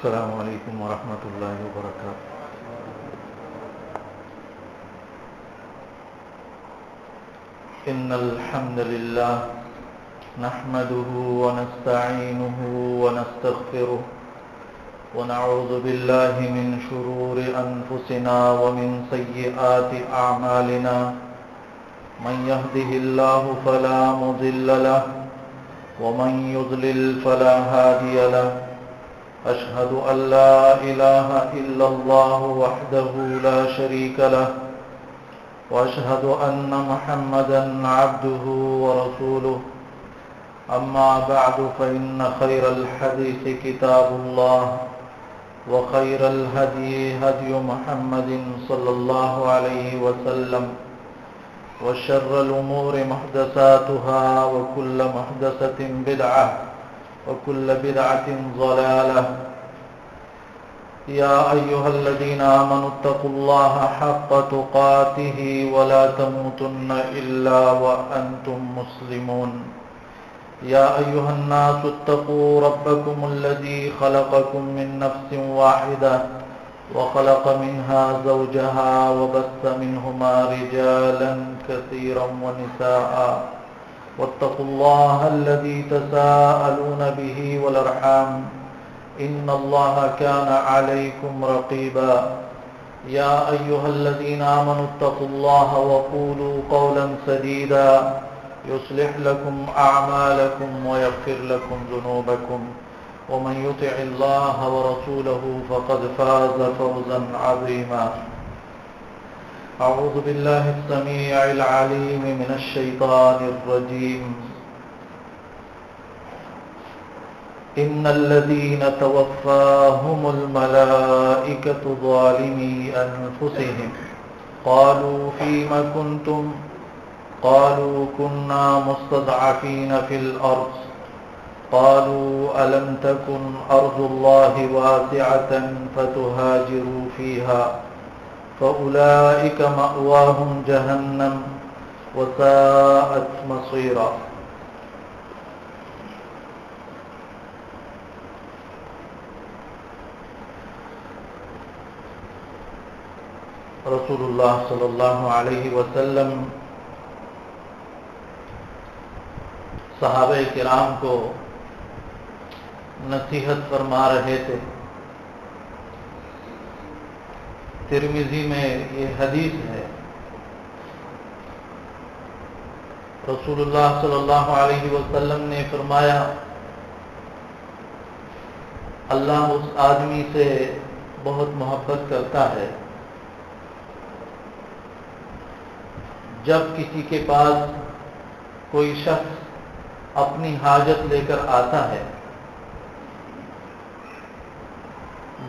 السلام علیکم ورحمۃ اللہ وبرکاتہ۔ ان الحمد للہ نحمده ونستعینه ونستغفره ونعوذ باللہ من شرور انفسنا ومن سیئات اعمالنا من يهده الله فلا مضل له ومن يضلل فلا هادي له أشهد أن لا إله إلا الله وحده لا شريك له وأشهد أن محمدا عبده ورسوله أما بعد فإن خير الحديث كتاب الله وخير الهدي هدي محمد صلى الله عليه وسلم وشر الأمور محدثاتها وكل محدثة بدعة وكل بدعة ضلالة يا أيها الذين آمنوا اتقوا الله حق تقاته ولا تموتن إلا وأنتم مسلمون يا أيها الناس اتقوا ربكم الذي خلقكم من نفس واحدة وخلق منها زوجها وبث منهما رجالا كثيرا ونساء واتقوا الله الذي تساءلون به والأرحام إن الله كان عليكم رقيبا يا أيها الذين آمنوا اتقوا الله وقولوا قولا سديدا يصلح لكم أعمالكم ويغفر لكم ذنوبكم ومن يطع الله ورسوله فقد فاز فوزا عظيما أعوذ بالله السميع العليم من الشيطان الرجيم إن الذين توفاهم الملائكة ظالمي أنفسهم قالوا فيم كنتم قالوا كنا مستضعفين في الأرض قالوا ألم تكن أرض الله واسعة فتهاجروا فيها فأولئك مأواهم جهنم وساءت مصيرا۔ رسول اللہ صلی اللہ علیہ وسلم صحابہ کرام کو نصیحت فرما رہے تھے۔ ترمذی میں یہ حدیث ہے، رسول اللہ صلی اللہ علیہ وسلم نے فرمایا اللہ اس آدمی سے بہت محبت کرتا ہے جب کسی کے پاس کوئی شخص اپنی حاجت لے کر آتا ہے،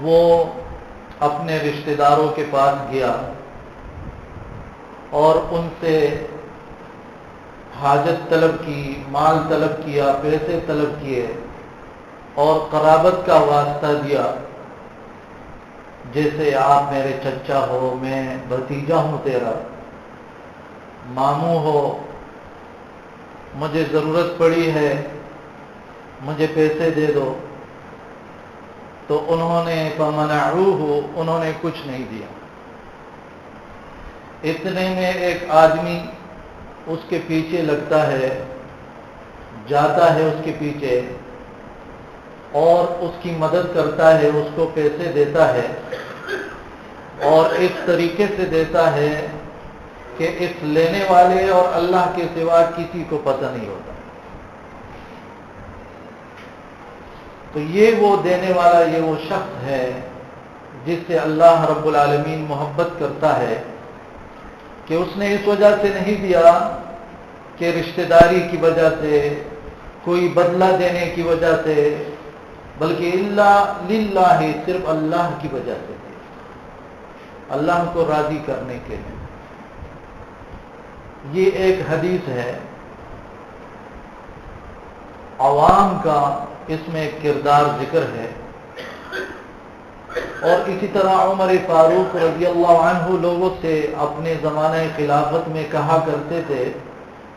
وہ اپنے رشتہ داروں کے پاس گیا اور ان سے حاجت طلب کی، مال طلب کیا، پیسے طلب کیے اور قرابت کا واسطہ دیا، جیسے آپ میرے چچا ہو، میں بھتیجا ہوں تیرا، ماموں ہو، مجھے ضرورت پڑی ہے، مجھے پیسے دے دو، تو انہوں نے فمنعوہ، انہوں نے کچھ نہیں دیا۔ اتنے میں ایک آدمی اس کے پیچھے لگتا ہے، جاتا ہے اس کے پیچھے اور اس کی مدد کرتا ہے، اس کو پیسے دیتا ہے اور اس طریقے سے دیتا ہے کہ اس لینے والے اور اللہ کے سوا کسی کو پتہ نہیں ہوتا۔ تو یہ وہ دینے والا، یہ وہ شخص ہے جس سے اللہ رب العالمین محبت کرتا ہے کہ اس نے اس وجہ سے نہیں دیا کہ رشتہ داری کی وجہ سے، کوئی بدلہ دینے کی وجہ سے، بلکہ اللہ للہ، صرف اللہ کی وجہ سے، اللہ کو راضی کرنے کے لیے۔ یہ ایک حدیث ہے عوام کا، اس میں ایک کردار ذکر ہے، اور اسی طرح عمر فاروق رضی اللہ عنہ لوگوں سے اپنے زمانہ خلافت میں کہا کرتے تھے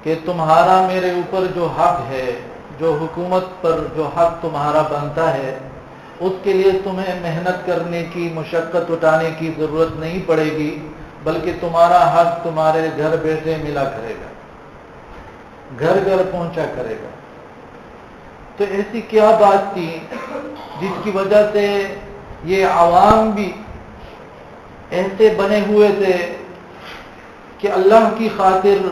کہ تمہارا میرے اوپر جو حق ہے، جو حکومت پر جو حق تمہارا بنتا ہے، اس کے لیے تمہیں محنت کرنے کی، مشقت اٹھانے کی ضرورت نہیں پڑے گی، بلکہ تمہارا حق تمہارے گھر بیٹھے ملا کرے گا، گھر گھر پہنچا کرے گا۔ تو ایسی کیا بات تھی جس کی وجہ سے یہ عوام بھی ایسے بنے ہوئے تھے کہ اللہ کی خاطر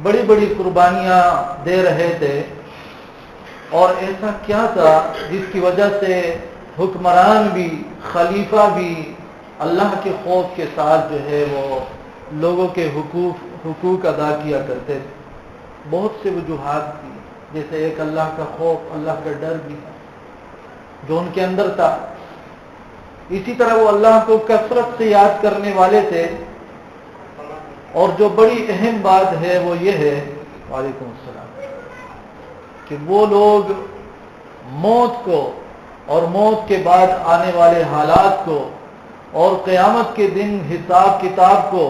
بڑی بڑی قربانیاں دے رہے تھے؟ اور ایسا کیا تھا جس کی وجہ سے حکمران بھی، خلیفہ بھی اللہ کے خوف کے ساتھ جو ہے وہ لوگوں کے حقوق ادا کیا کرتے تھے؟ بہت سے وجوہات تھی، جیسے ایک اللہ کا خوف، اللہ کا ڈر بھی جو ان کے اندر تھا۔ اسی طرح وہ اللہ کو کثرت سے یاد کرنے والے تھے۔ اور جو بڑی اہم بات ہے وہ یہ ہے، وعلیکم السلام، کہ وہ لوگ موت کو اور موت کے بعد آنے والے حالات کو اور قیامت کے دن حساب کتاب کو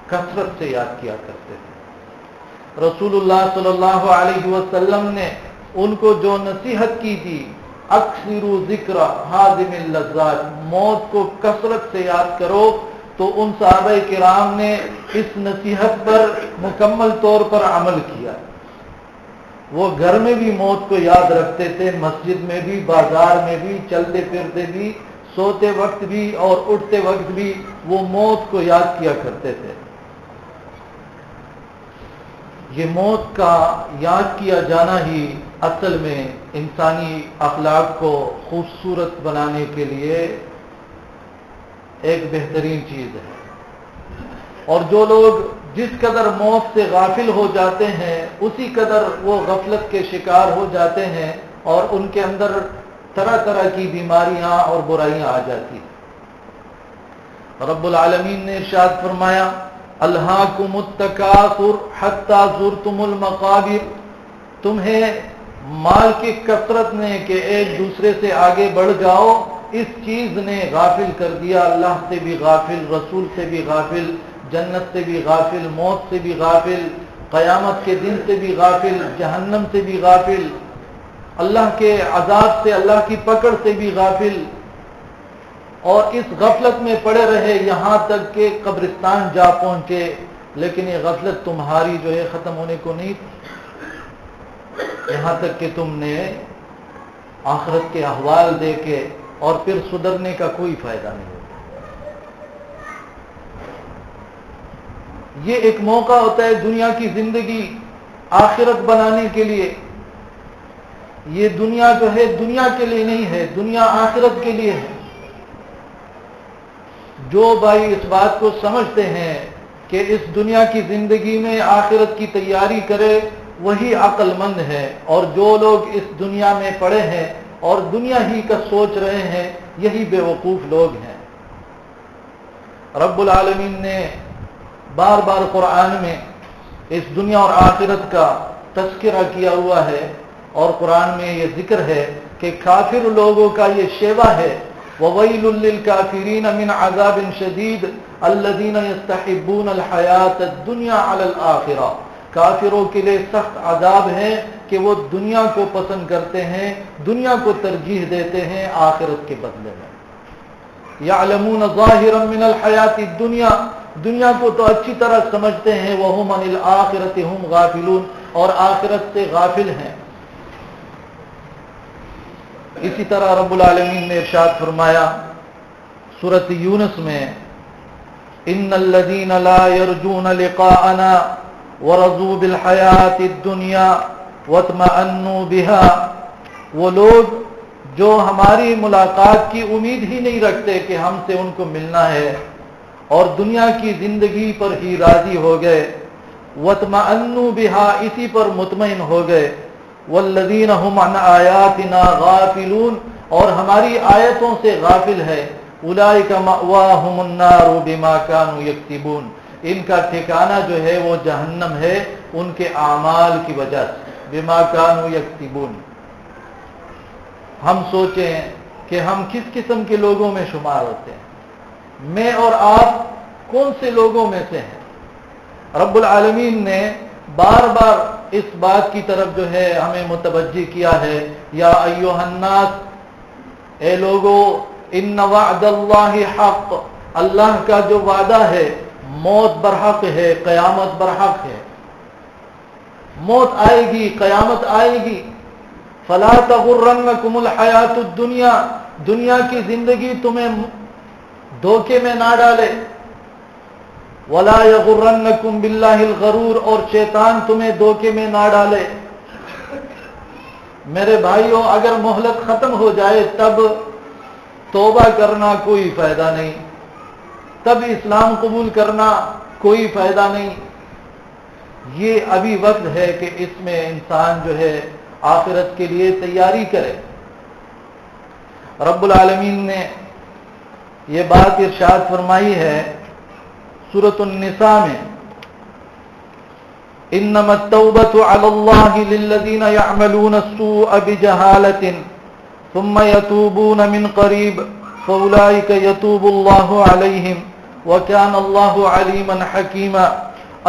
کثرت سے یاد کیا کرتے تھے۔ رسول اللہ صلی اللہ علیہ وسلم نے ان کو جو نصیحت کی تھی، اکثروا ذکر ہاضم اللذات، موت کو کثرت سے یاد کرو، تو ان صحابہ کرام نے اس نصیحت پر مکمل طور پر عمل کیا۔ وہ گھر میں بھی موت کو یاد رکھتے تھے، مسجد میں بھی، بازار میں بھی، چلتے پھرتے بھی، سوتے وقت بھی اور اٹھتے وقت بھی وہ موت کو یاد کیا کرتے تھے۔ یہ موت کا یاد کیا جانا ہی اصل میں انسانی اخلاق کو خوبصورت بنانے کے لیے ایک بہترین چیز ہے۔ اور جو لوگ جس قدر موت سے غافل ہو جاتے ہیں اسی قدر وہ غفلت کے شکار ہو جاتے ہیں، اور ان کے اندر طرح طرح کی بیماریاں اور برائیاں آ جاتی ہیں۔ رب العالمین نے ارشاد فرمایا، الہاکم التکاثر حتی زرتم المقابر، تمہیں مال کی کثرت نے کہ ایک دوسرے سے آگے بڑھ جاؤ، اس چیز نے غافل کر دیا، اللہ سے بھی غافل، رسول سے بھی غافل، جنت سے بھی غافل، موت سے بھی غافل، قیامت کے دن سے بھی غافل، جہنم سے بھی غافل، اللہ کے عذاب سے، اللہ کی پکڑ سے بھی غافل، اور اس غفلت میں پڑے رہے یہاں تک کہ قبرستان جا پہنچے، لیکن یہ غفلت تمہاری جو ہے ختم ہونے کو نہیں، یہاں تک کہ تم نے آخرت کے احوال دیکھے اور پھر سدھرنے کا کوئی فائدہ نہیں ہوتا۔ یہ ایک موقع ہوتا ہے دنیا کی زندگی آخرت بنانے کے لیے۔ یہ دنیا جو ہے دنیا کے لیے نہیں ہے، دنیا آخرت کے لیے ہے۔ جو بھائی اس بات کو سمجھتے ہیں کہ اس دنیا کی زندگی میں آخرت کی تیاری کرے وہی عقل مند ہے، اور جو لوگ اس دنیا میں پڑے ہیں اور دنیا ہی کا سوچ رہے ہیں یہی بے وقوف لوگ ہیں۔ رب العالمین نے بار بار قرآن میں اس دنیا اور آخرت کا تذکرہ کیا ہوا ہے، اور قرآن میں یہ ذکر ہے کہ کافر لوگوں کا یہ شیوہ ہے، وَوَيْلٌ لِّلْكَافِرِينَ مِنْ عَذَابٍ شَدِيدٍ الَّذِينَ يَسْتَحِبُّونَ الْحَيَاةَ الدُّنْيَا عَلَى الْآخِرَةِ، کافروں کے لیے سخت عذاب ہے کہ وہ دنیا کو پسند کرتے ہیں، دنیا کو ترجیح دیتے ہیں آخرت کے بدلے میں۔ یعلمون ظاہرا من الحیات الدنیا، دنیا کو تو اچھی طرح سمجھتے ہیں، وہم عن الآخرۃ ہم غافلون، اور آخرت سے غافل ہیں۔ اسی طرح رب العالمین نے ارشاد فرمایا سورۃ یونس میں، ان الذین لا یرجون لقاءنا ورضوا بالحیات الدنیا واطمأنوا بها، وہ لوگ جو ہماری ملاقات کی امید ہی نہیں رکھتے کہ ہم سے ان کو ملنا ہے، اور دنیا کی زندگی پر ہی راضی ہو گئے، واطمأنوا بها، اسی پر مطمئن ہو گئے، والذین هم عن آیاتنا غافلون، اور ہماری آیتوں سے غافل ہے، اولئک مأواہم النار بما كانوا یکسبون، ان کا ٹھکانہ جو ہے وہ جہنم ہے ان کے اعمال کی وجہ سے، بما كانوا یکسبون۔ ہم سوچیں کہ ہم کس قسم کے لوگوں میں شمار ہوتے ہیں، میں اور آپ کون سے لوگوں میں سے ہیں؟ رب العالمین نے بار بار اس بات کی طرف جو ہے ہمیں متوجہ کیا ہے، یا ایھا الناس اے لوگو ان وعد اللہ حق، اللہ کا جو وعدہ ہے موت برحق ہے، قیامت برحق ہے، موت آئے گی، قیامت آئے گی۔ فلا تغرنکم الحیات الدنیا، دنیا کی زندگی تمہیں دھوکے میں نہ ڈالے، ولا یغرنکم باللہ الغرور، اور شیطان تمہیں دھوکے میں نہ ڈالے۔ میرے بھائیوں، اگر مہلت ختم ہو جائے تب توبہ کرنا کوئی فائدہ نہیں، تب اسلام قبول کرنا کوئی فائدہ نہیں۔ یہ ابھی وقت ہے کہ اس میں انسان جو ہے آخرت کے لیے تیاری کرے۔ رب العالمین نے یہ بات ارشاد فرمائی ہے سورۃ النساء میں، انما التوبة على الله للذين يعملون السوء بجهالة ثم يتوبون من قريب فأولئك يتوب الله عليهم وكان الله عليما حكيما۔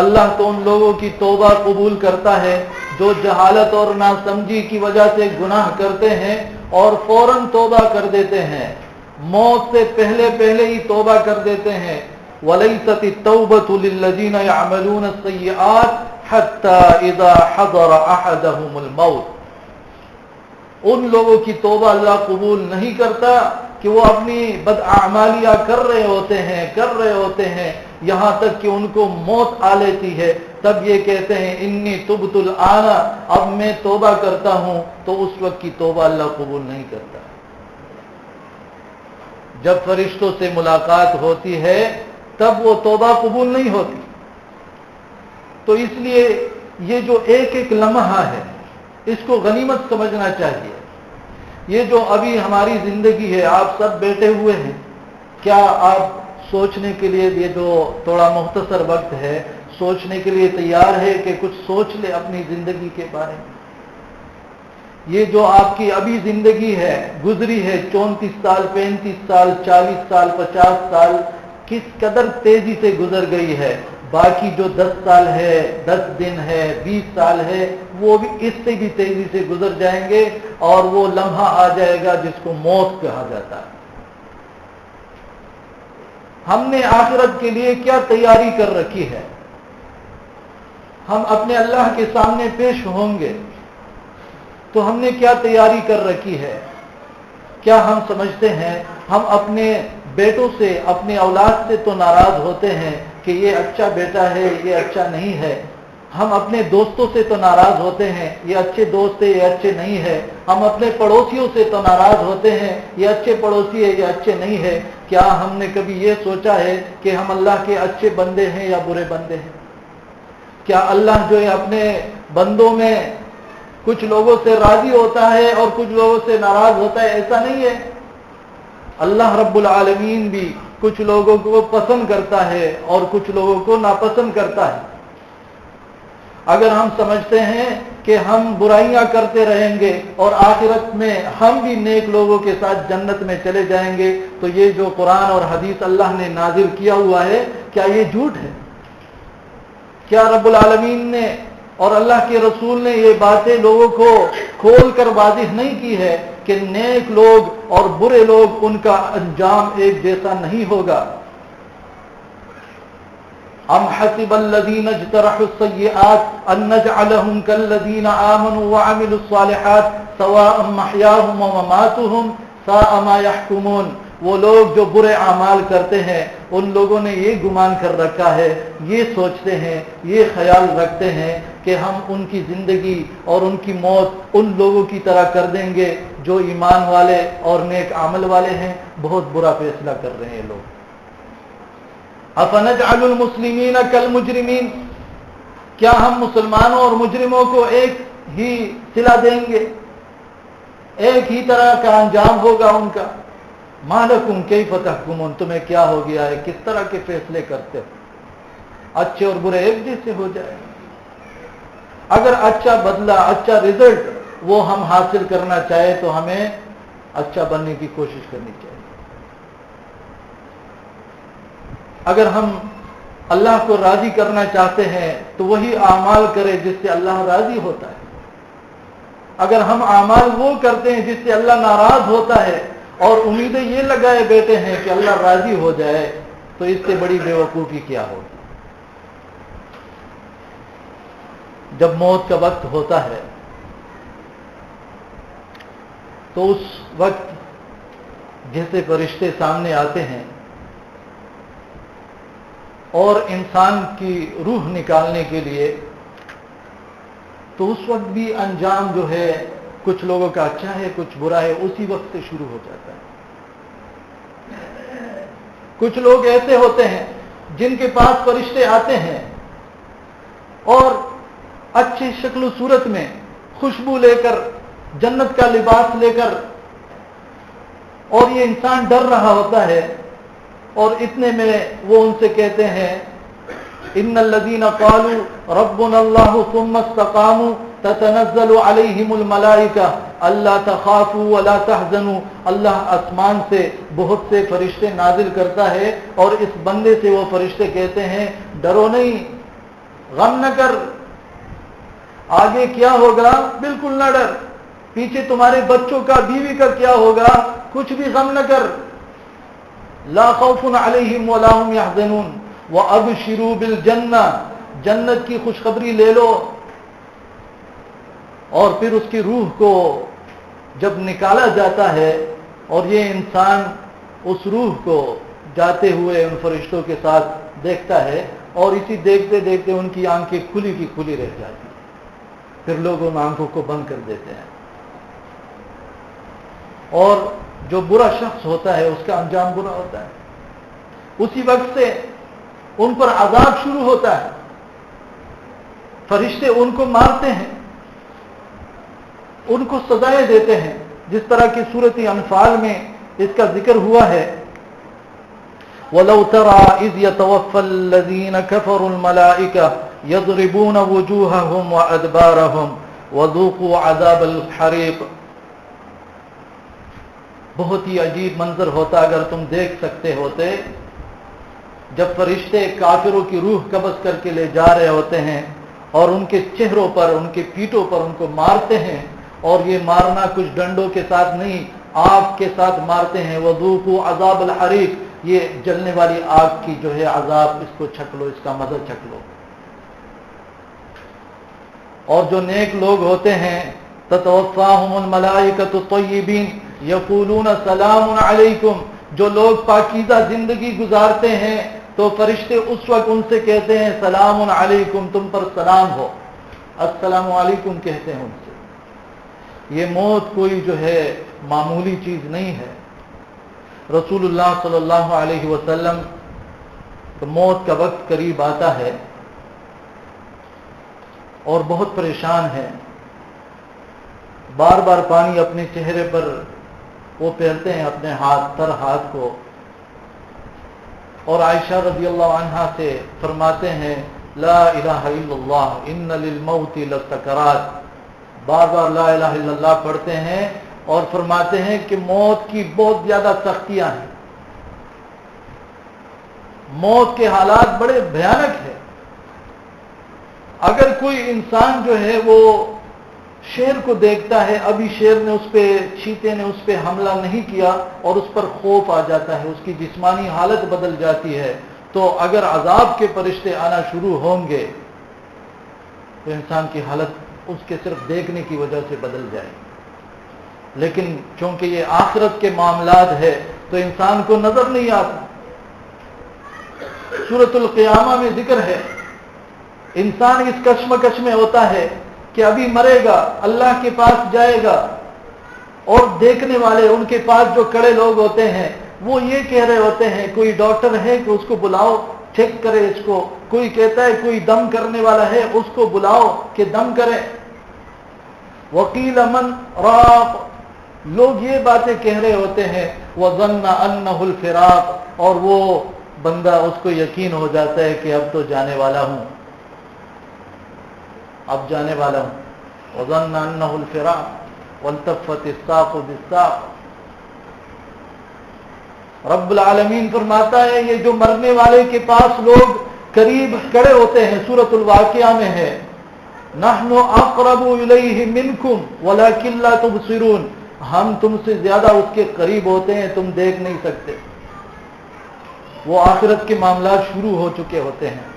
اللہ تو ان لوگوں کی توبہ قبول کرتا ہے جو جہالت اور ناسمجھی کی وجہ سے گناہ کرتے ہیں اور فوراً توبہ کر دیتے ہیں، موت سے پہلے پہلے ہی توبہ کر دیتے ہیں۔ وَلَيْسَتِ التَّوْبَةُ لِلَّذِينَ يَعْمَلُونَ السَّيِّئَاتِ حَتَّى إِذَا حَضَرَ أَحَدَهُمُ الْمَوْتُ، ان لوگوں کی توبہ اللہ قبول نہیں کرتا کہ وہ اپنی بداعمالیاں کر رہے ہوتے ہیں یہاں تک کہ ان کو موت آ لیتی ہے، تب یہ کہتے ہیں انی تبت الآن، اب میں توبہ کرتا ہوں، تو اس وقت کی توبہ اللہ قبول نہیں کرتا۔ جب فرشتوں سے ملاقات ہوتی ہے تب وہ توبہ قبول نہیں ہوتی۔ تو اس لیے یہ جو ایک ایک لمحہ ہے اس کو غنیمت سمجھنا چاہیے۔ یہ جو ابھی ہماری زندگی ہے، آپ سب بیٹھے ہوئے ہیں، کیا آپ سوچنے کے لیے، یہ جو تھوڑا مختصر وقت ہے، سوچنے کے لیے تیار ہے کہ کچھ سوچ لے اپنی زندگی کے بارے میں؟ یہ جو آپ کی ابھی زندگی ہے، گزری ہے 34 سال، 35 سال، 40 سال، 50 سال، کس قدر تیزی سے گزر گئی ہے۔ باقی جو 10 سال ہے، 10 دن ہے، 20 سال ہے، وہ بھی اس سے بھی تیزی سے گزر جائیں گے، اور وہ لمحہ آ جائے گا جس کو موت کہا جاتا ہے۔ ہم نے آخرت کے لیے کیا تیاری کر رکھی ہے؟ ہم اپنے اللہ کے سامنے پیش ہوں گے تو ہم نے کیا تیاری کر رکھی ہے؟ کیا ہم سمجھتے ہیں ہم اپنے بیٹوں سے، اپنے اولاد سے تو ناراض ہوتے ہیں کہ یہ اچھا بیٹا ہے، یہ اچھا نہیں ہے۔ ہم اپنے دوستوں سے تو ناراض ہوتے ہیں، یہ اچھے دوست ہے، یہ اچھے نہیں ہے۔ ہم اپنے پڑوسیوں سے تو ناراض ہوتے ہیں، یہ اچھے پڑوسی ہے، یہ اچھے نہیں ہے۔ کیا ہم نے کبھی یہ سوچا ہے کہ ہم اللہ کے اچھے بندے ہیں یا برے بندے ہیں؟ کیا اللہ جو ہے اپنے بندوں میں کچھ لوگوں سے راضی ہوتا ہے اور کچھ لوگوں سے ناراض ہوتا ہے؟ ایسا نہیں ہے۔ اللہ رب العالمین بھی کچھ لوگوں کو پسند کرتا ہے اور کچھ لوگوں کو ناپسند کرتا ہے۔ اگر ہم سمجھتے ہیں کہ ہم برائیاں کرتے رہیں گے اور آخرت میں ہم بھی نیک لوگوں کے ساتھ جنت میں چلے جائیں گے، تو یہ جو قرآن اور حدیث اللہ نے نازل کیا ہوا ہے، کیا یہ جھوٹ ہے؟ کیا رب العالمین نے اور اللہ کے رسول نے یہ باتیں لوگوں کو کھول کر واضح نہیں کی ہے کہ نیک لوگ اور برے لوگ، ان کا انجام ایک جیسا نہیں ہوگا؟ ام حسب الذین اجترحوا السیئات ان نجعلهم كالذین آمنوا وعملوا الصالحات سواء محیاهم ومماتهم ساء ما يحکمون۔ وہ لوگ جو برے اعمال کرتے ہیں، ان لوگوں نے یہ گمان کر رکھا ہے، یہ سوچتے ہیں، یہ خیال رکھتے ہیں کہ ہم ان کی زندگی اور ان کی موت ان لوگوں کی طرح کر دیں گے جو ایمان والے اور نیک عمل والے ہیں۔ بہت برا فیصلہ کر رہے ہیں لوگ۔ افنجعل المسلمین کالمجرمین، کیا ہم مسلمانوں اور مجرموں کو ایک ہی صلہ دیں گے؟ ایک ہی طرح کا انجام ہوگا ان کا۔ ما لکم کیف تحکمون، تمہیں کیا ہو گیا ہے، کس طرح کے فیصلے کرتے ہو؟ اچھے اور برے ایک جیسے ہو جائے۔ اگر اچھا بدلہ، اچھا رزلٹ وہ ہم حاصل کرنا چاہے تو ہمیں اچھا بننے کی کوشش کرنی چاہیے۔ اگر ہم اللہ کو راضی کرنا چاہتے ہیں تو وہی اعمال کرے جس سے اللہ راضی ہوتا ہے۔ اگر ہم اعمال وہ کرتے ہیں جس سے اللہ ناراض ہوتا ہے اور امیدیں یہ لگائے بیٹھے ہیں کہ اللہ راضی ہو جائے، تو اس سے بڑی بیوقوفی کیا ہوگی؟ جب موت کا وقت ہوتا ہے تو اس وقت جیسے فرشتے سامنے آتے ہیں اور انسان کی روح نکالنے کے لیے، تو اس وقت بھی انجام جو ہے کچھ لوگوں کا اچھا ہے، کچھ برا ہے، اسی وقت سے شروع ہو جاتا ہے۔ کچھ لوگ ایسے ہوتے ہیں جن کے پاس فرشتے آتے ہیں اور اچھی شکل و صورت میں خوشبو لے کر، جنت کا لباس لے کر، اور یہ انسان ڈر رہا ہوتا ہے، اور اتنے میں وہ ان سے کہتے ہیں ان الذين قالوا ربنا الله ثم استقاموا تتنزل عليهم الملائكة الا تخافوا ولا تحزنوا۔ اللہ آسمان سے بہت سے فرشتے نازل کرتا ہے اور اس بندے سے وہ فرشتے کہتے ہیں ڈرو نہیں، غم نہ کر، آگے کیا ہوگا بالکل نہ ڈر، پیچھے تمہارے بچوں کا، بیوی کا کیا ہوگا کچھ بھی غم نہ کر، لا خوف علیہم ولا هم يحزنون وابشروا بالجنہ، جنت کی خوشخبری لے لو۔ اور پھر اس کی روح کو جب نکالا جاتا ہے اور یہ انسان اس روح کو جاتے ہوئے ان فرشتوں کے ساتھ دیکھتا ہے، اور اسی دیکھتے دیکھتے ان کی آنکھیں کھلی کی کھلی رہ جاتی ہیں، پھر لوگ ان آنکھوں کو بند کر دیتے ہیں، اور جو برا شخص ہوتا ہے اس کا انجام برا ہوتا ہے۔ اسی وقت سے ان پر عذاب شروع ہوتا ہے، فرشتے ان کو مارتے ہیں، ان کو سزائیں دیتے ہیں، جس طرح کی سورۃ انفال میں اس کا ذکر ہوا ہے وَلَوْ تَرَىٰ إِذْ يَتَوَفَّى الَّذِينَ كَفَرُوا الْمَلَائِكَةُ يَضْرِبُونَ وُجُوهَهُمْ وَأَدْبَارَهُمْ وَذُوقُوا عَذَابَ الْحَرِيقِ۔ بہت ہی عجیب منظر ہوتا اگر تم دیکھ سکتے ہوتے، جب فرشتے کافروں کی روح قبض کر کے لے جا رہے ہوتے ہیں اور ان کے چہروں پر، ان کے پیٹوں پر ان کو مارتے ہیں، اور یہ مارنا کچھ ڈنڈوں کے ساتھ نہیں، آگ کے ساتھ مارتے ہیں، وذوقوا عذاب الحریق، یہ جلنے والی آگ کی جو ہے عذاب، اس کو چکھ لو، اس کا مزہ چکھ لو۔ اور جو نیک لوگ ہوتے ہیں تتوفاہم الملائکۃ الطیبین یقولون سلام علیکم، جو لوگ پاکیزہ زندگی گزارتے ہیں تو فرشتے اس وقت ان سے کہتے ہیں سلام علیکم، تم پر سلام ہو، السلام علیکم کہتے ہیں ان سے۔ یہ موت کوئی جو ہے معمولی چیز نہیں ہے۔ رسول اللہ صلی اللہ علیہ وسلم موت کا وقت قریب آتا ہے اور بہت پریشان ہے، بار بار پانی اپنے چہرے پر وہ پھیرتے ہیں، اپنے تر ہاتھ کو، اور عائشہ رضی اللہ عنہا سے فرماتے ہیں لا الہ الا اللہ ان للموت لسکرات، بار بار لا الہ الا اللہ پڑھتے ہیں اور فرماتے ہیں کہ موت کی بہت زیادہ سختیاں ہیں، موت کے حالات بڑے بھیانک ہیں۔ اگر کوئی انسان جو ہے وہ شیر کو دیکھتا ہے، ابھی شیر نے اس پہ، چیتے نے اس پہ حملہ نہیں کیا اور اس پر خوف آ جاتا ہے، اس کی جسمانی حالت بدل جاتی ہے، تو اگر عذاب کے فرشتے آنا شروع ہوں گے تو انسان کی حالت اس کے صرف دیکھنے کی وجہ سے بدل جائے۔ لیکن چونکہ یہ آخرت کے معاملات ہے تو انسان کو نظر نہیں آتا۔ سورۃ القیامہ میں ذکر ہے، انسان اس کشمکش میں ہوتا ہے کہ ابھی مرے گا، اللہ کے پاس جائے گا، اور دیکھنے والے ان کے پاس جو کڑے لوگ ہوتے ہیں وہ یہ کہہ رہے ہوتے ہیں کوئی ڈاکٹر ہے کہ اس کو بلاؤ چیک کرے اس کو، کوئی کہتا ہے کوئی دم کرنے والا ہے اس کو بلاؤ کہ دم کرے، وقیل من راق، لوگ یہ باتیں کہہ رہے ہوتے ہیں، وظن انہ الفراق، اور وہ بندہ اس کو یقین ہو جاتا ہے کہ اب تو جانے والا ہوں، اب جانے والا ہوں، وظن انہ الفراق والتفت الساق بالساق۔ رب العالمین فرماتا ہے یہ جو مرنے والے کے پاس لوگ قریب کھڑے ہوتے ہیں، سورۃ الواقعہ میں ہے نحن اقرب الیہ منکم ولکن لا تبصرون، ہم تم سے زیادہ اس کے قریب ہوتے ہیں، تم دیکھ نہیں سکتے. وہ آخرت کے معاملات شروع ہو چکے ہوتے ہیں.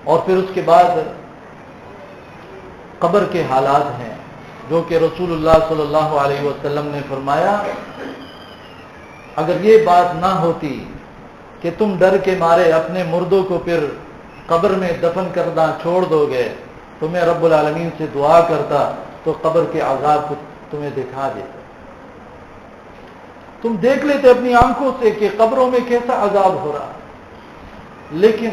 اور پھر اس کے بعد قبر کے حالات ہیں جو کہ رسول اللہ صلی اللہ علیہ وسلم نے فرمایا اگر یہ بات نہ ہوتی کہ تم ڈر کے مارے اپنے مردوں کو پھر قبر میں دفن کرنا چھوڑ دو گے تو میں رب العالمین سے دعا کرتا تو قبر کے عذاب کو تمہیں دکھا دیتا. تم دیکھ لیتے اپنی آنکھوں سے کہ قبروں میں کیسا عذاب ہو رہا. لیکن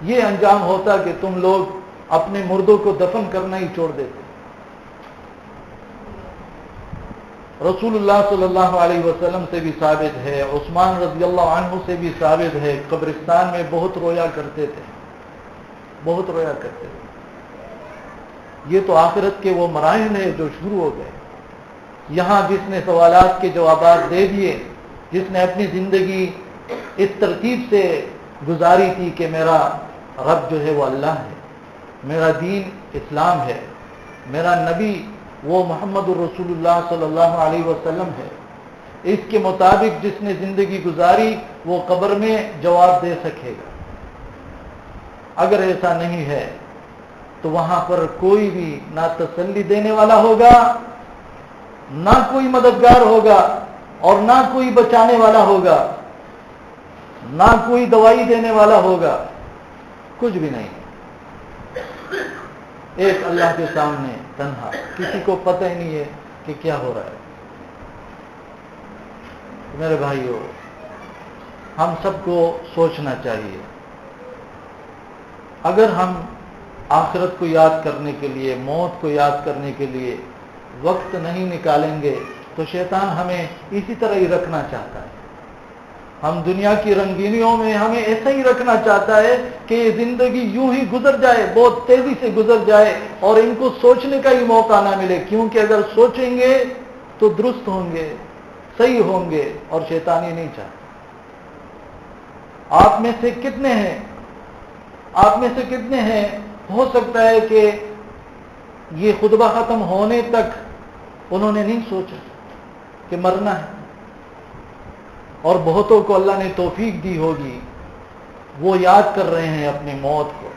یہ انجام ہوتا کہ تم لوگ اپنے مردوں کو دفن کرنا ہی چھوڑ دیتے. رسول اللہ صلی اللہ علیہ وسلم سے بھی ثابت ہے، عثمان رضی اللہ عنہ سے بھی ثابت ہے، قبرستان میں بہت رویا کرتے تھے، بہت رویا کرتے تھے. یہ تو آخرت کے وہ مراحل ہیں جو شروع ہو گئے. یہاں جس نے سوالات کے جوابات دے دیے، جس نے اپنی زندگی اس ترتیب سے گزاری تھی کہ میرا رب جو ہے وہ اللہ ہے، میرا دین اسلام ہے، میرا نبی وہ محمد الرسول اللہ صلی اللہ علیہ وسلم ہے، اس کے مطابق جس نے زندگی گزاری وہ قبر میں جواب دے سکے گا. اگر ایسا نہیں ہے تو وہاں پر کوئی بھی نہ تسلی دینے والا ہوگا، نہ کوئی مددگار ہوگا، اور نہ کوئی بچانے والا ہوگا، نہ کوئی دوائی دینے والا ہوگا، کچھ بھی نہیں. ایک اللہ کے سامنے تنہا، کسی کو پتہ ہی نہیں ہے کہ کیا ہو رہا ہے. میرے بھائیو، ہم سب کو سوچنا چاہیے اگر ہم آخرت کو یاد کرنے کے لیے، موت کو یاد کرنے کے لیے وقت نہیں نکالیں گے تو شیطان ہمیں اسی طرح ہی رکھنا چاہتا ہے. ہم دنیا کی رنگینیوں میں ہمیں ایسا ہی رکھنا چاہتا ہے کہ یہ زندگی یوں ہی گزر جائے، بہت تیزی سے گزر جائے اور ان کو سوچنے کا ہی موقع نہ ملے. کیونکہ اگر سوچیں گے تو درست ہوں گے، صحیح ہوں گے، اور شیطان یہ نہیں چاہتا. آپ میں سے کتنے ہیں ہو سکتا ہے کہ یہ خطبہ ختم ہونے تک انہوں نے نہیں سوچا کہ مرنا ہے، اور بہتوں کو اللہ نے توفیق دی ہوگی وہ یاد کر رہے ہیں اپنی موت کو.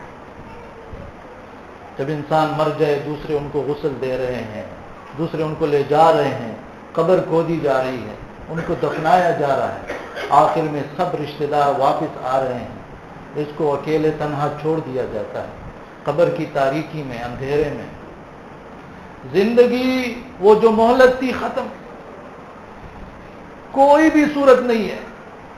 جب انسان مر جائے دوسرے ان کو غسل دے رہے ہیں، دوسرے ان کو لے جا رہے ہیں، قبر کھودی جا رہی ہے، ان کو دفنایا جا رہا ہے، آخر میں سب رشتہ دار واپس آ رہے ہیں. اس کو اکیلے تنہا چھوڑ دیا جاتا ہے قبر کی تاریکی میں، اندھیرے میں. زندگی وہ جو مہلت تھی ختم، کوئی بھی صورت نہیں ہے.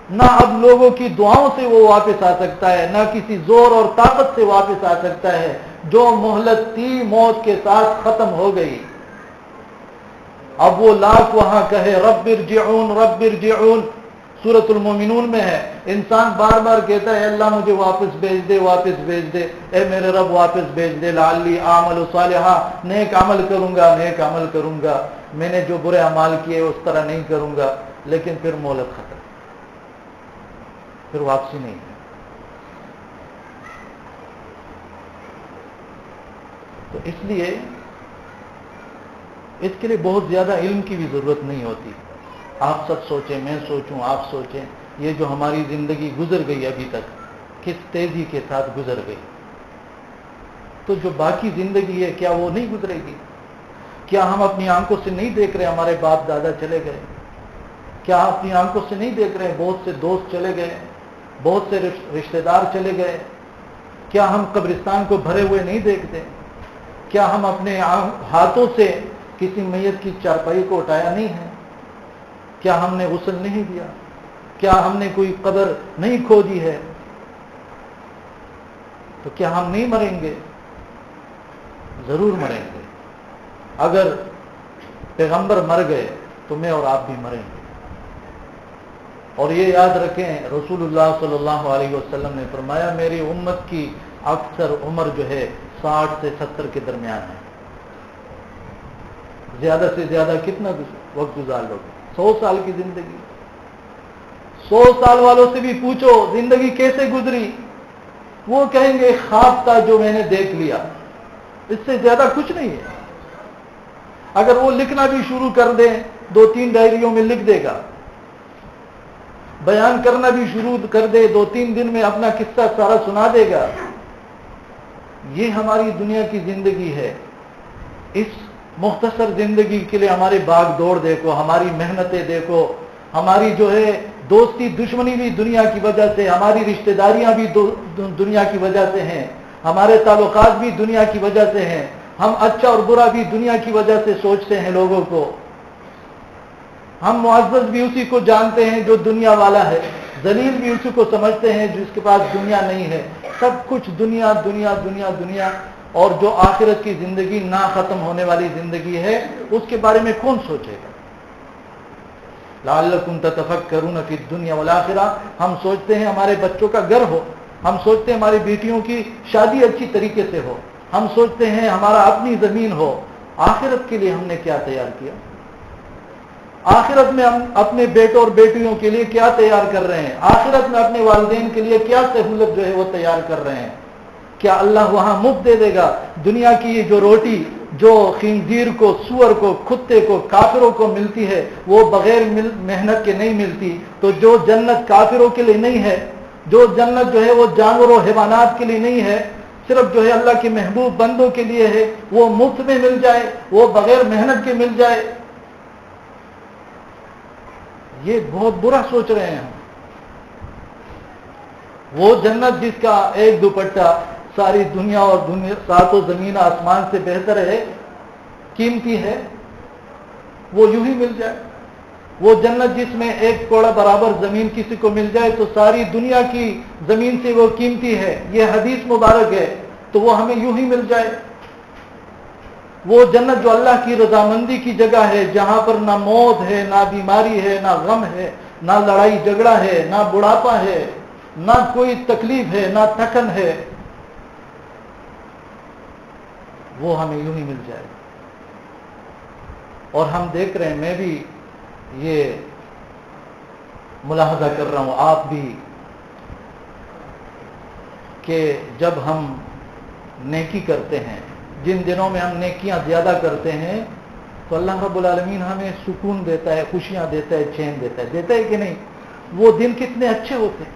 نہ اب لوگوں کی دعاؤں سے وہ واپس آ سکتا ہے، نہ کسی زور اور طاقت سے واپس آ سکتا ہے. جو مہلت تھی موت کے ساتھ ختم ہو گئی. اب وہ لاکھ وہاں کہے رب ارجعون رب ارجعون، سورۃ المومنون میں ہے، انسان بار بار کہتا ہے اللہ مجھے واپس بھیج دے، واپس بھیج دے، اے میرے رب واپس بھیج دے، لعلی اعمل صالحا، نیک عمل کروں گا، نیک عمل کروں گا، میں نے جو برے اعمال کیے اس طرح نہیں کروں گا. لیکن پھر مہلت ختم، پھر واپسی نہیں ہے. تو اس لیے اس کے لیے بہت زیادہ علم کی بھی ضرورت نہیں ہوتی. آپ سب سوچیں، میں سوچوں، آپ سوچیں، یہ جو ہماری زندگی گزر گئی ابھی تک کس تیزی کے ساتھ گزر گئی. تو جو باقی زندگی ہے کیا وہ نہیں گزرے گی؟ کیا ہم اپنی آنکھوں سے نہیں دیکھ رہے ہمارے باپ دادا چلے گئے؟ کیا اپنی آنکھوں سے نہیں دیکھ رہے بہت سے دوست چلے گئے، بہت سے رشتہ دار چلے گئے؟ کیا ہم قبرستان کو بھرے ہوئے نہیں دیکھتے؟ کیا ہم اپنے ہاتھوں سے کسی میت کی چارپائی کو اٹھایا نہیں ہے؟ کیا ہم نے غسل نہیں دیا؟ کیا ہم نے کوئی قبر نہیں کھودی ہے؟ تو کیا ہم نہیں مریں گے؟ ضرور مریں گے. اگر پیغمبر مر گئے تو میں اور آپ بھی مریں گے. اور یہ یاد رکھیں رسول اللہ صلی اللہ علیہ وسلم نے فرمایا میری امت کی اکثر عمر جو ہے 60 سے 70 کے درمیان ہے. زیادہ سے زیادہ کتنا وقت گزار لو گے؟ 100 سال کی زندگی. 100 سال والوں سے بھی پوچھو زندگی کیسے گزری، وہ کہیں گے خواب تھا جو میں نے دیکھ لیا. اس سے زیادہ کچھ نہیں ہے. اگر وہ لکھنا بھی شروع کر دیں 2-3 ڈائریوں میں لکھ دے گا, بیان کرنا بھی شروع کر دے 2-3 دن میں اپنا قصہ سارا سنا دے گا. یہ ہماری دنیا کی زندگی ہے. اس مختصر زندگی کے لیے ہمارے بھاگ دوڑ دیکھو, ہماری محنتیں دیکھو, ہماری جو ہے دوستی دشمنی بھی دنیا کی وجہ سے, ہماری رشتہ داریاں بھی دنیا کی وجہ سے ہیں, ہمارے تعلقات بھی دنیا کی وجہ سے ہیں. ہم اچھا اور برا بھی دنیا کی وجہ سے سوچتے ہیں لوگوں کو. ہم معزز بھی اسی کو جانتے ہیں جو دنیا والا ہے, ذلیل بھی اسی کو سمجھتے ہیں جس کے پاس دنیا نہیں ہے. سب کچھ دنیا دنیا دنیا دنیا. اور جو آخرت کی زندگی نہ ختم ہونے والی زندگی ہے اس کے بارے میں کون سوچے گا؟ لعلکم تتفکرون فی الدنیا والآخرہ. ہم سوچتے ہیں ہمارے بچوں کا گھر ہو, ہم سوچتے ہیں ہماری بیٹیوں کی شادی اچھی طریقے سے ہو, ہم سوچتے ہیں ہمارا اپنی زمین ہو. آخرت کے لیے ہم نے کیا تیار کیا؟ آخرت میں ہم اپنے بیٹوں اور بیٹیوں کے لیے کیا تیار کر رہے ہیں؟ آخرت میں اپنے والدین کے لیے کیا سہولت جو ہے وہ تیار کر رہے ہیں؟ کیا اللہ وہاں مفت دے دے گا؟ دنیا کی یہ جو روٹی جو خنزیر کو, سور کو, کتے کو, کافروں کو ملتی ہے وہ بغیر محنت کے نہیں ملتی. تو جو جنت کافروں کے لیے نہیں ہے, جو جنت جو ہے وہ جانوروں حیوانات کے لیے نہیں ہے, صرف جو ہے اللہ کے محبوب بندوں کے لیے ہے, وہ مفت میں مل جائے, وہ بغیر محنت کے مل جائے. یہ بہت برا سوچ رہے ہیں ہم. وہ جنت جس کا ایک دوپٹہ ساری دنیا اور ساتوں زمین آسمان سے بہتر ہے, قیمتی ہے, وہ یوں ہی مل جائے. وہ جنت جس میں ایک کوڑا برابر زمین کسی کو مل جائے تو ساری دنیا کی زمین سے وہ قیمتی ہے, یہ حدیث مبارک ہے, تو وہ ہمیں یوں ہی مل جائے. وہ جنت جو اللہ کی رضامندی کی جگہ ہے, جہاں پر نہ موت ہے, نہ بیماری ہے, نہ غم ہے, نہ لڑائی جھگڑا ہے, نہ بڑھاپا ہے, نہ کوئی تکلیف ہے, نہ تھکن ہے, وہ ہمیں یوں ہی مل جائے. اور ہم دیکھ رہے ہیں, میں بھی یہ ملاحظہ کر رہا ہوں, آپ بھی, کہ جب ہم نیکی کرتے ہیں, جن دنوں میں ہم نیکیاں زیادہ کرتے ہیں تو اللہ رب العالمین ہمیں سکون دیتا ہے, خوشیاں دیتا ہے, چین دیتا ہے کہ نہیں؟ وہ دن کتنے اچھے ہوتے ہیں.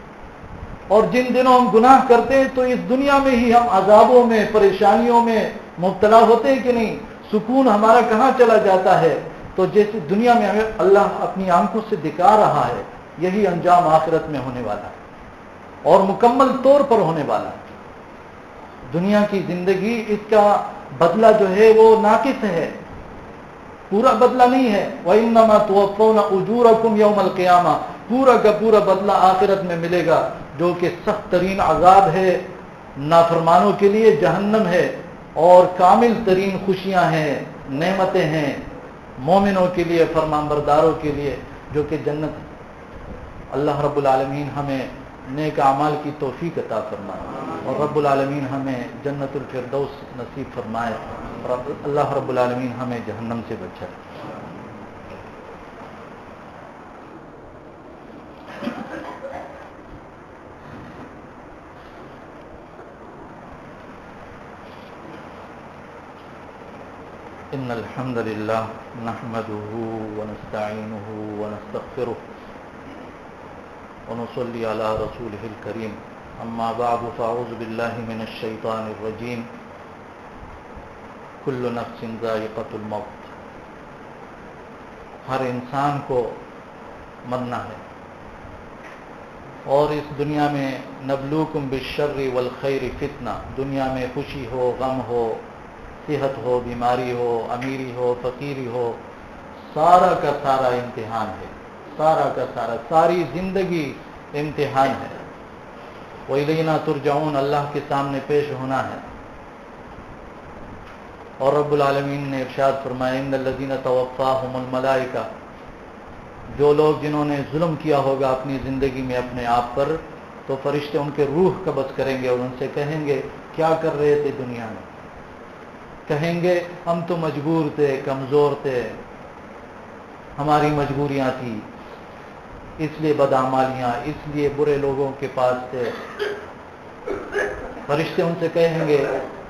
اور جن دنوں ہم گناہ کرتے ہیں تو اس دنیا میں ہی ہم عذابوں میں, پریشانیوں میں مبتلا ہوتے ہیں کہ نہیں؟ سکون ہمارا کہاں چلا جاتا ہے؟ تو جیسے دنیا میں ہمیں اللہ اپنی آنکھوں سے دکھا رہا ہے, یہی انجام آخرت میں ہونے والا ہے اور مکمل طور پر ہونے والا ہے. دنیا کی زندگی, اس کا بدلہ جو ہے وہ ناقص ہے, پورا بدلہ نہیں ہے. وَإِنَّمَا تُوَفَّوْنَ أُجُورَكُمْ يَوْمَ الْقِيَامَةِ. پورا کا پورا بدلہ آخرت میں ملے گا, جو کہ سخت ترین عذاب ہے نافرمانوں کے لیے, جہنم ہے, اور کامل ترین خوشیاں ہیں, نعمتیں ہیں مومنوں کے لیے, فرمانبرداروں کے لیے, جو کہ جنت. اللہ رب العالمین ہمیں نیک اعمال کی توفیق عطا فرمائے, اور رب العالمین ہمیں جنت الفردوس نصیب فرمائے, اور اللہ رب العالمین ہمیں جہنم سے بچائے. ان الحمد للہ نحمده ونستعینه ونستغفره ونصلي على رسوله الكريم. اما بعد فاعوذ بالله من الشیطان الرجیم. كل نفس ذائقة الموت. ہر انسان کو مرنا ہے, اور اس دنیا میں نبلوکم بالشر والخیر فتنہ, دنیا میں خوشی ہو, غم ہو, صحت ہو, بیماری ہو, امیری ہو, فقیری ہو, سارا کا سارا امتحان ہے, سارا کا سارا, ساری زندگی امتحان ہے. وَإِلَيْنَا تُرْجَعُونَ, اللہ کے سامنے پیش ہونا ہے. اور رب العالمین نے ارشاد فرمایا, إِنَّ الَّذِينَ تَوَفَّاهُمُ الْمَلَائِكَةُ, جو لوگ جنہوں نے ظلم کیا ہوگا اپنی زندگی میں اپنے آپ پر, تو فرشتے ان کے روح قبض کریں گے اور ان سے کہیں گے کیا کر رہے تھے دنیا میں؟ کہیں گے ہم تو مجبور تھے, کمزور تھے, ہماری مجبوریاں تھیں, اس لیے بدعمالیاں, اس لیے برے لوگوں کے پاس تھے. فرشتے ان سے کہیں گے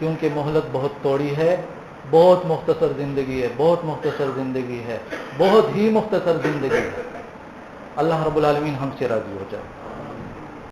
کیونکہ مہلت بہت تھوڑی ہے، بہت مختصر زندگی ہے، بہت مختصر زندگی ہے، بہت ہی مختصر زندگی ہے۔ اللہ رب العالمین ہم سے راضی ہو جائے۔